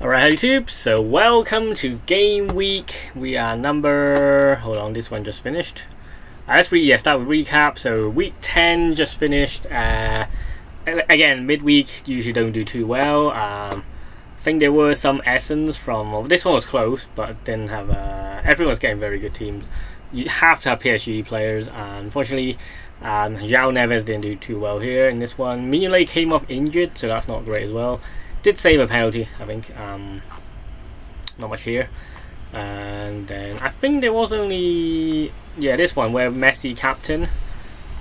Alright YouTube, so welcome to game week. We are hold on, this one just finished. Start with recap. So week 10 just finished. Again, midweek usually don't do too well. I think there were some essence from, this one was close, but didn't have, everyone's getting very good teams. You have to have PSG players. Unfortunately, João Neves didn't do too well here in this one. Mignolet came off injured, so that's not great as well. Did save a penalty, I think. Not much here. And then I think there was only this one where Messi captain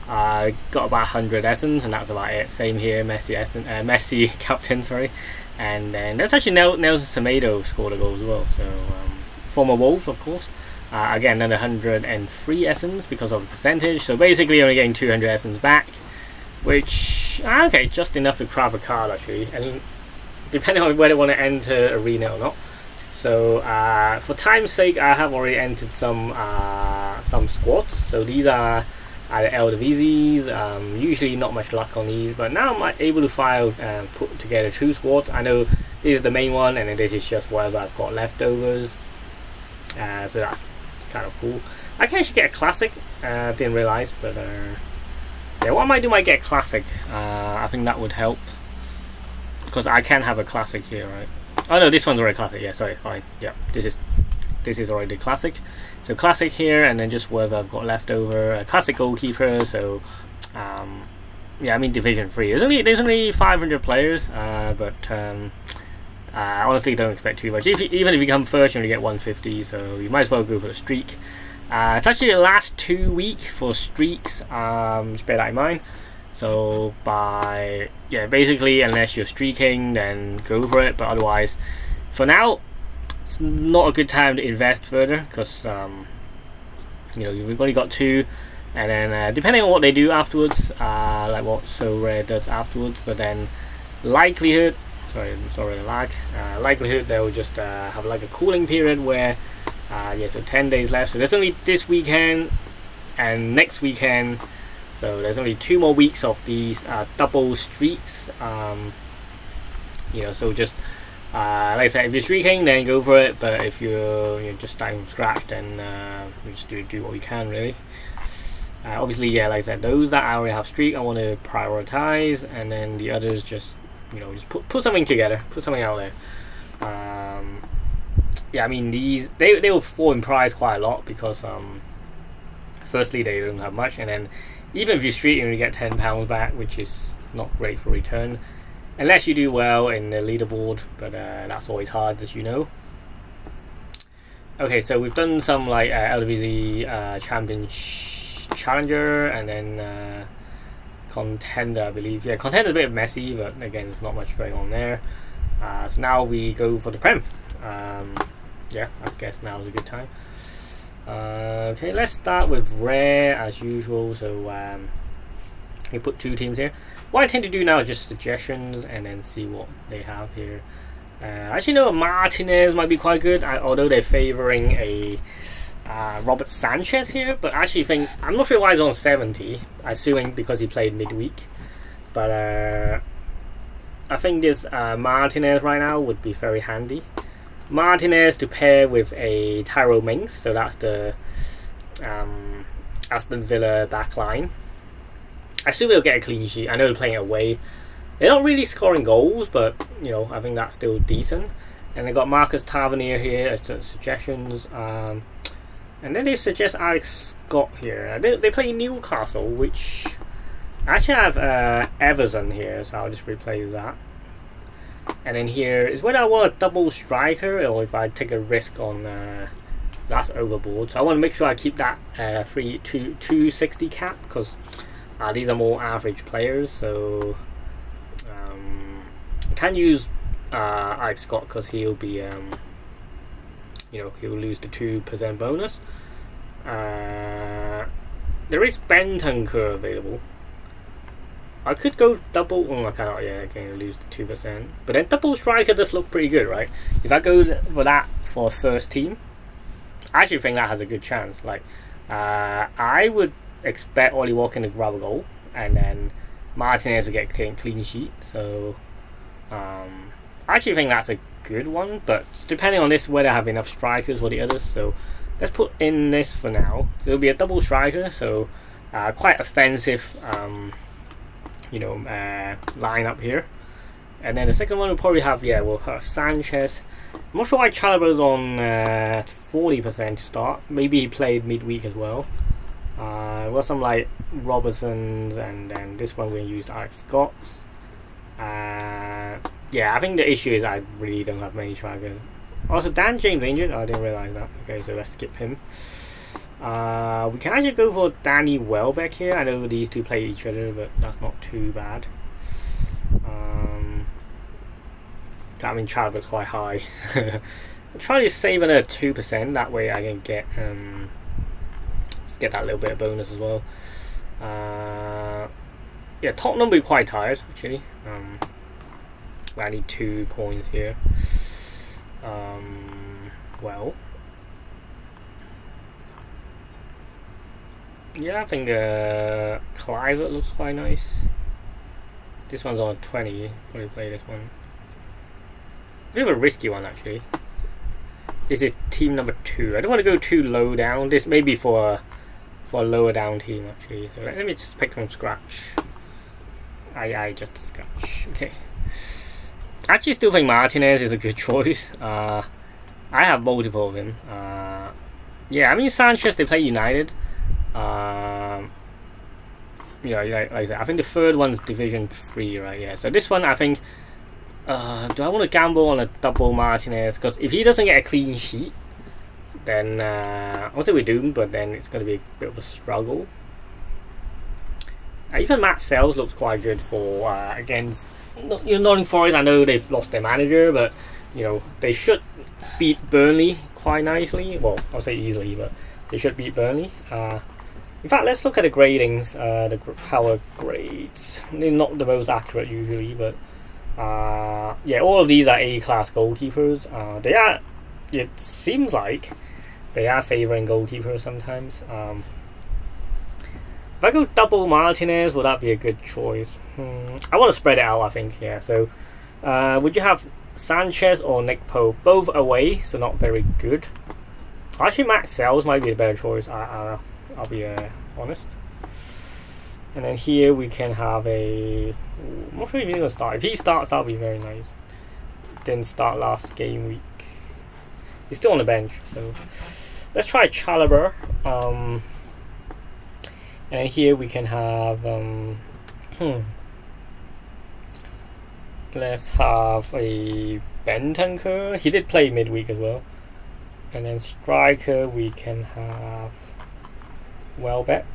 got about 100 essence, and that's about it. Same here, Messi captain, sorry. And then there's actually Nelson Semedo scored a goal as well. So former Wolf, of course. Again, another 103 essence because of the percentage. So basically, only getting 200 essence back, which okay, just enough to craft a card actually. And depending on whether I want to enter arena or not. So for time's sake, I have already entered some squads. So these are either Eredivisie. Usually not much luck on these, but now I'm able to file and put together 2 squads. I know this is the main one, and then this is just whatever I've got leftovers. So that's kind of cool. I can actually get a classic. Didn't realize, but yeah, what I might do, might get a classic. I think that would help. Because I can have a classic here, right? Oh no, this one's already classic. Yeah, sorry, fine. Yeah, this is already classic. So classic here, and then just whatever I've got left over. A classic goalkeeper. So yeah, I mean Division 3. There's only 500 players, but I honestly don't expect too much. Even if you come first, you only get 150. So you might as well go for the streak. It's actually the last 2 weeks for streaks. Just bear that in mind. So basically, unless you're streaking, then go for it. But otherwise, for now, it's not a good time to invest further because you've only got 2, and then depending on what they do afterwards, like what Sorare does afterwards. But then likelihood, sorry the lag. Likelihood they'll just have like a cooling period where so 10 days left. So there's only this weekend and next weekend. So there's only 2 more weeks of these double streaks. So just like I said, if you're streaking, then go for it. But if you're just starting from scratch, then you just do what you can really. Obviously, like I said, those that I already have streak, I want to prioritize, and then the others just just put something together, put something out there. I mean these they will fall in price quite a lot because firstly they don't have much, and then even if you streak, you only get £10 back, which is not great for return, unless you do well in the leaderboard. But that's always hard, as you know. Okay, so we've done some like Eredivisie Champion Challenger, and then Contender, I believe. Yeah, Contender a bit messy, but again, there's not much going on there. So now we go for the Prem. I guess now is a good time. Okay, let's start with rare as usual. So we put 2 teams here. What I tend to do now is just suggestions and then see what they have here. I actually know Martinez might be quite good, although they're favouring a Robert Sanchez here. But I actually think, I'm not sure why he's on 70, assuming because he played midweek. But I think this Martinez right now would be very handy. Martinez to pair with a Tyrone Mings, so that's the Aston Villa backline. I assume they'll get a clean sheet. I know they're playing away. They're not really scoring goals, but I think that's still decent. And they got Marcus Tavernier here as suggestions. And then they suggest Alex Scott here. They play Newcastle, which I actually have Everton here, so I'll just replace that. And then here is whether I want a double striker or if I take a risk on that's overboard. So I want to make sure I keep that 260 cap because these are more average players. So I can use Alex Scott because he'll be he'll lose the 2% bonus. There is Bentancur available. I could go double. Oh, I cannot. Yeah, again, lose the 2%. But then double striker does look pretty good, right? If I go for that for first team, I actually think that has a good chance. Like, I would expect Ollie Walker to grab a goal, and then Martinez to get clean sheet. So I actually think that's a good one, but depending on this whether I have enough strikers for the others. So let's put in this for now. So it'll be a double striker, so quite offensive line up here. And then the second one we'll probably have, we'll have Sanchez. I'm not sure why Chalobah's on 40% to start. Maybe he played midweek as well. Got some like Robertsons, and then this one we used Alex Scott's. I think the issue is I really don't have many strikers. Also, Dan James injured. I didn't realize that. Okay, so let's skip him. We can actually go for Danny Welbeck here. I know these two play each other, but that's not too bad. I mean, Chalobah's quite high. I'm trying to save another 2%. That way I can get that little bit of bonus as well. Tottenham will be quite tired actually. I need 2 points here. I think Clivert looks quite nice. This one's on 20. Probably play this one. A bit of a risky one actually. This is team number 2. I don't want to go too low down. This may be for a lower down team actually. So let me just pick from scratch. I just scratch. Okay. I actually still think Martinez is a good choice. I have multiple of him. I mean Sanchez, they play United. Like I said, I think the third one's Division 3, right? Yeah. So this one, I think. Do I want to gamble on a double Martinez? Because if he doesn't get a clean sheet, then I'll say we're doomed. But then it's going to be a bit of a struggle. Even Matt Sells looks quite good for against Nottingham Forest. I know they've lost their manager, but they should beat Burnley quite nicely. Well, I'll say easily, but they should beat Burnley. In fact, let's look at the gradings. The power grades. They're not the most accurate usually, but all of these are A-class goalkeepers. They are. It seems like they are favouring goalkeepers sometimes. If I go double Martinez, would that be a good choice? I want to spread it out, I think. Yeah. So, would you have Sanchez or Nick Pope? Both away, so not very good. Actually, Max Sells might be a better choice. I'll be honest. And then here we can have a. I'm not sure if he's gonna start. If he starts, that'll be very nice. Didn't start last game week. He's still on the bench, so let's try Chalobah. And here we can have let's have a Bentancur. He did play midweek as well. And then striker we can have Welbeck.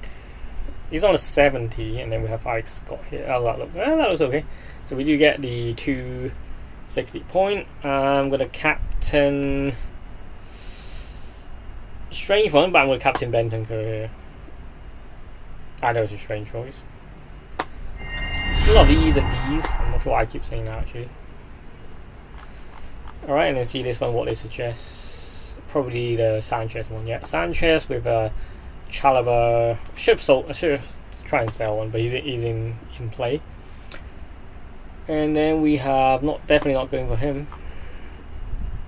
He's on a 70, and then we have Alex Scott here. That looks okay. So we do get the 260 point. I'm gonna captain strange one, but I'm gonna captain Bentancur here. I know it's a strange choice. A lot of these and these. I'm not sure why I keep saying that actually. Alright, and then see this one, what they suggest. Probably the Sanchez one. Yeah, Sanchez with Chalobah. I should try and sell one, but he's in play. And then we have definitely not going for him.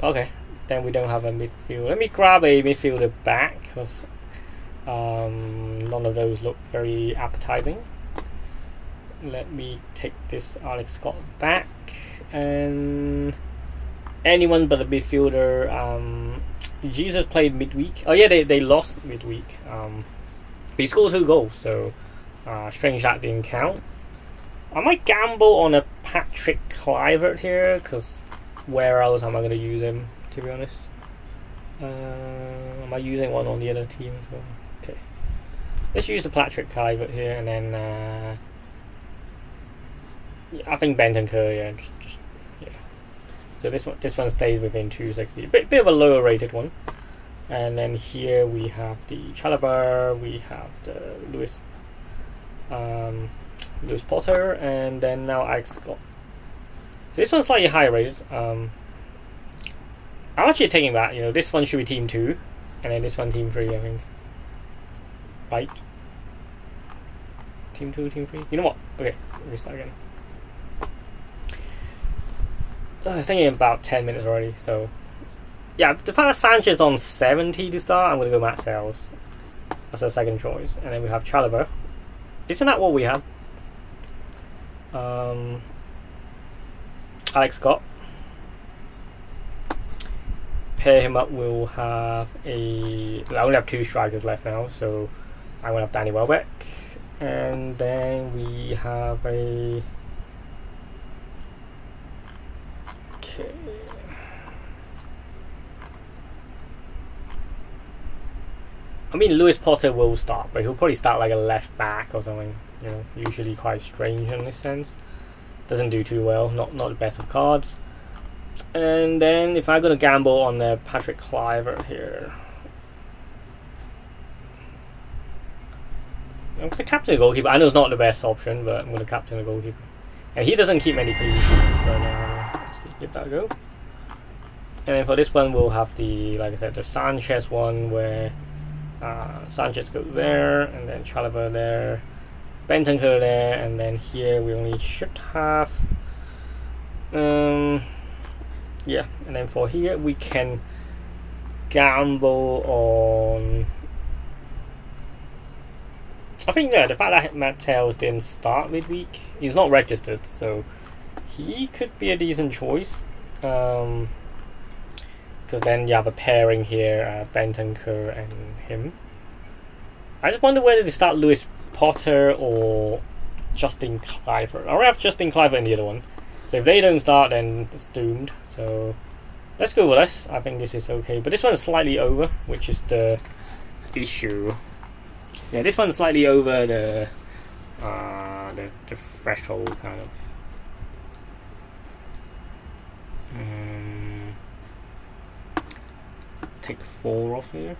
Okay, then we don't have a midfield. Let me grab a midfielder back because none of those look very appetizing. Let me take this Alex Scott back, and anyone but a midfielder. Jesus played midweek. Oh yeah, they lost midweek. But he scored 2 goals, so strange that didn't count. I might gamble on a Patrick Kluivert here, because where else am I going to use him, to be honest? Am I using one on the other team as well? Okay. Let's use the Patrick Kluivert here, and then I think Bentancur, yeah. So this one stays within 260. Bit of a lower rated one. And then here we have the Chalobah, we have the Lewis Potter, and then now Alex Scott. So this one's slightly higher rated. I'm actually taking that. This one should be team 2, and then this one team 3, I think. Right? Team 2, team 3. You know what? Okay, let me start again. I was thinking about 10 minutes already, so yeah, the fact that Sanchez on 70 to start, I'm going to go Matt Sales as a second choice. And then we have Chalobah. Isn't that what we have? Alex Scott. Pair him up, we'll have I only have 2 strikers left now, so I'm going to have Danny Welbeck. And then we have a... Okay. I mean, Lewis Potter will start, but he'll probably start like a left back or something. You know, usually quite strange in this sense. Doesn't do too well. Not the best of cards. And then if I'm gonna gamble on the Patrick Kluivert here, I'm gonna captain the goalkeeper. I know it's not the best option, but I'm gonna captain the goalkeeper. And he doesn't keep many clean sheets, but let's see, give that a go. And then for this one, we'll have the, like I said, the Sanchez one where Sanchez goes there, and then Chalobah there, Bentancur there, and then here we only should have yeah, and then for here we can gamble on, I think the fact that Matt Tails didn't start midweek, he's not registered, so he could be a decent choice, because then you have a pairing here, Bentancur and him. I just wonder whether to start Lewis Potter or Justin Kluivert. I already have Justin Kluivert in the other one, so if they don't start, then it's doomed. So let's go with this. I think this is okay, but this one's slightly over, which is the issue. Yeah, this one's slightly over the threshold kind of. Take 4 off here.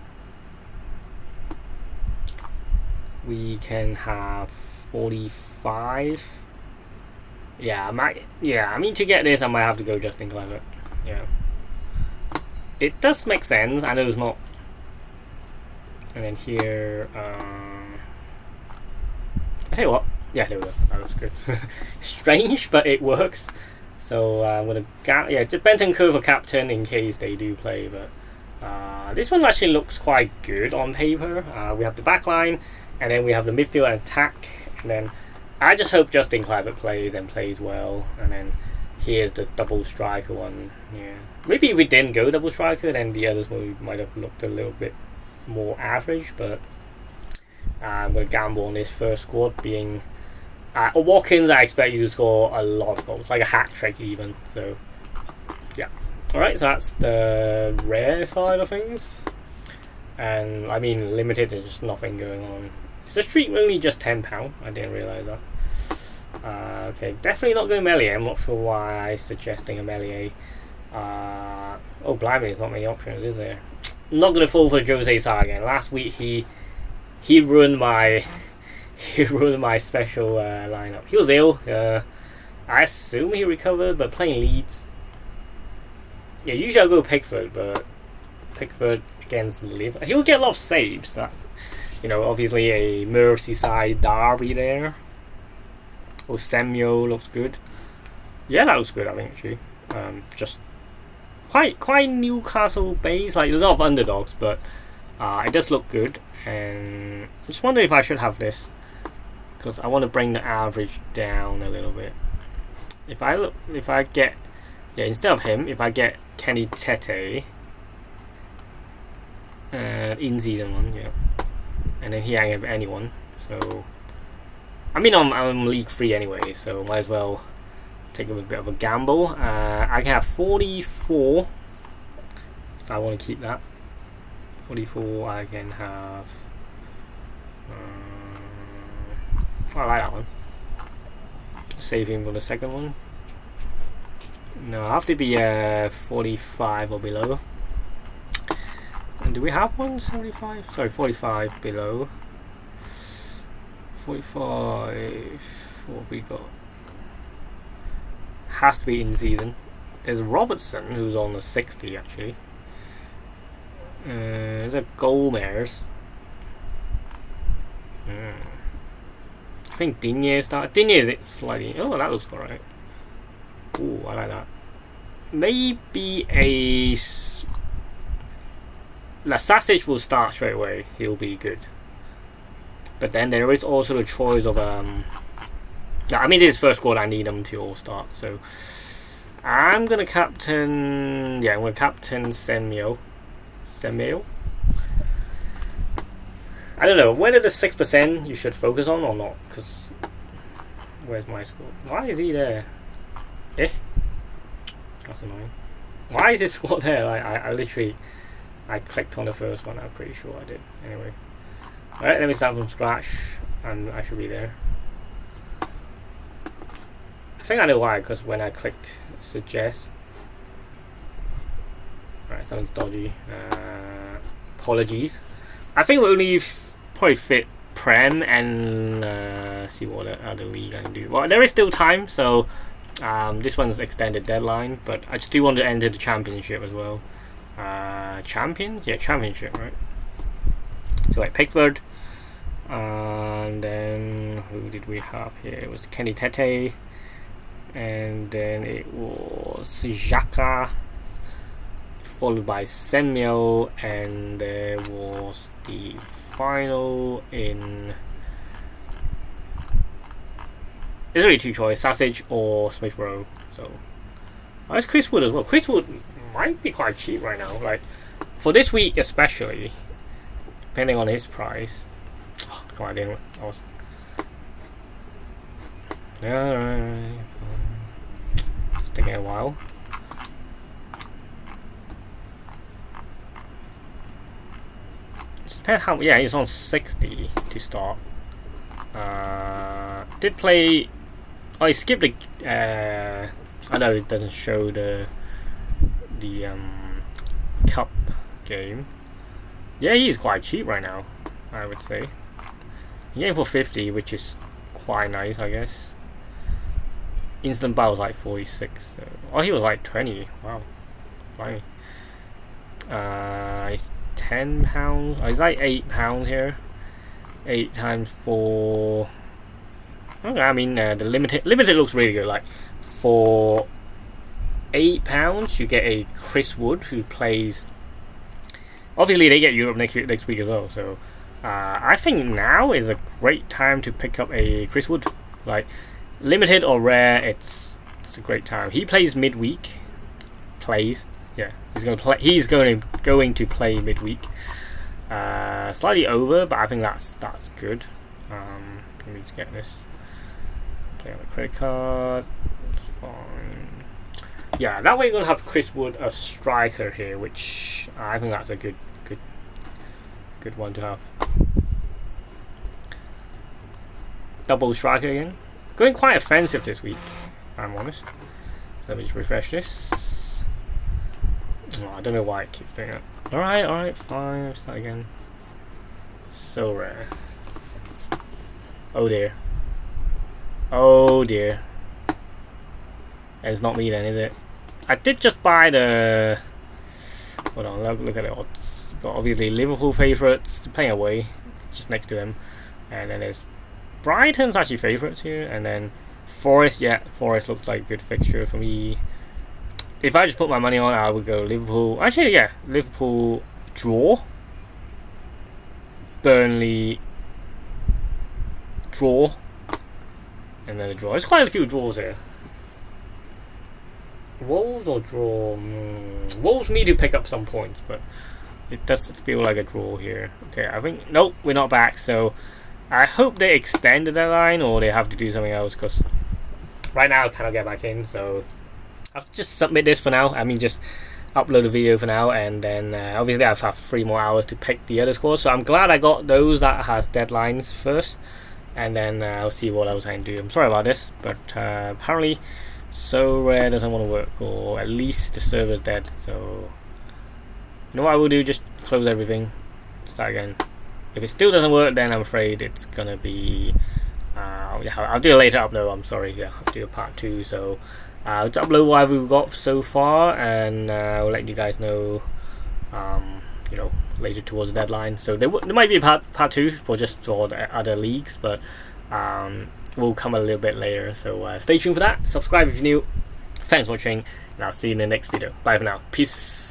We can have 45. Yeah, I mean, to get this, I might have to go Justin Kluivert. Yeah, it does make sense. I know it's not. And then here, I tell you what. Yeah, there we go. That looks good. Strange, but it works. So I'm gonna Bentancur for captain in case they do play. But this one actually looks quite good on paper. We have the back line, and then we have the midfield attack, and then I just hope Justin Kluivert plays and plays well. And then here's the double striker one. Yeah, maybe if we didn't go double striker, then the others might have looked a little bit more average. But I'm gonna gamble on this first squad being Watkins. I expect you to score a lot of goals, like a hat trick even. So yeah. Alright, so that's the rare side of things. And I mean, limited, there's just nothing going on. Is the streak only just £10? I didn't realise that. Okay, definitely not going Melier. I'm not sure why I'm suggesting a Melier. Oh, blimey, there's not many options, is there? I'm not going to fall for Jose Sa again. Last week he ruined my special lineup. He was ill. I assume he recovered, but playing Leeds. Yeah, usually I'll go Pickford, but Pickford against Liverpool. He'll get a lot of saves. That's, you know, obviously a Merseyside derby there. Oh, Samuel looks good. Yeah, that looks good, I think, actually. Just quite Newcastle based. Like, there's a lot of underdogs, but it does look good. And I just wonder if I should have this, because I want to bring the average down a little bit. If I get, yeah, instead of him, if I get Kenny Tete, in season 1, yeah, and then here I have anyone. So I mean, I'm League 3 anyway, so might as well take a bit of a gamble. I can have 44 if I want to keep that. 44. I can have. I like that one. Save him for the second one. No, I have to be 45 or below. And do we have one 75? Sorry, 45 below. 45. What have we got? Has to be in season. There's Robertson who's on the 60 actually. There's a Gomez. I think Digne started. Digne is slightly. Oh, that looks alright. Ooh, I like that. maybe a Sausage will start straight away. He'll be good. But then there is also the choice of I mean, this is first squad. I need them to all start. So I'm gonna captain. Yeah, I'm gonna captain Samuel. I don't know whether the 6% you should focus on or not. Because where's my squad? Why is he there? Eh? That's annoying. Why is his squad there? Like I literally clicked on the first one. I'm pretty sure I did. Anyway. Alright, let me start from scratch, and I should be there. I think I know why, because when I clicked suggest, right, something's dodgy. Apologies. I think we'll only probably fit Prem and see what other league I can do. Well, there is still time, so this one's extended deadline, but I still want to enter the championship as well. Champions? Yeah, championship, right? So like Pickford, and then who did we have here? It was Kenny Tete, and then it was Xhaka, followed by Samuel, and there was the final in. There's only two choices: Sausage or Smith Rowe. So there's Chris Wood as well. Chris Wood might be quite cheap right now, like for this week especially. Depending on his price. Oh, come on, I didn't. I was. Alright. It's taking a while. It's depends how. Yeah, he's on 60 to start. Did play. Oh, he skipped the. I know it doesn't show the cup game. Yeah, he's quite cheap right now, I would say. He came for 50, which is quite nice, I guess. Instant buy was like 46. So. Oh, he was like 20. Wow. Funny. It's £10. Oh, it's like £8 here. 8 times 4. Okay, I mean, the limited looks really good. Like, for £8, you get a Chris Wood who plays. Obviously, they get Europe next week as well, so I think now is a great time to pick up a Chris Wood. Like, limited or rare, it's a great time. He plays midweek. Yeah, he's going to play midweek. Slightly over, but I think that's good. Let me just get this. Play on the credit card. It's fine. Yeah, that way you're gonna have Chris Wood as striker here, which I think that's a good one to have. Double striker again. Going quite offensive this week, I'm honest. So let me just refresh this. Oh, I don't know why it keeps doing that. Alright, fine, let's start again. Sorare. Oh dear. And it's not me then, is it? I did just buy the. Hold on, look at the odds. Got obviously Liverpool favourites playing away, just next to them, and then there's Brighton's actually favourites here, and then Forest. Yeah, Forest looks like a good fixture for me. If I just put my money on, I would go Liverpool. Actually, yeah, Liverpool draw. Burnley draw, and then a draw. There's quite a few draws here. Wolves or draw? Wolves need to pick up some points, but it does feel like a draw here. Okay, I think nope, we're not back. So I hope they extend the deadline or they have to do something else, because right now I cannot get back in. So I'll just submit this for now. I mean, just upload a video for now, and then obviously I have 3 more hours to pick the other scores. So I'm glad I got those that has deadlines first, and then I'll see what else I can do. I'm sorry about this, but apparently Sorare doesn't want to work, or at least the server's dead. So you know what I will do? Just close everything, start again. If it still doesn't work, then I'm afraid it's gonna be I'll do a later upload. I'm sorry, yeah, I'll do a part 2. So let's upload what we've got so far, and I'll let you guys know later towards the deadline. So there might be a part 2 for the other leagues, but will come a little bit later. So stay tuned for that. Subscribe if you're new. Thanks for watching, and I'll see you in the next video. Bye for now. Peace.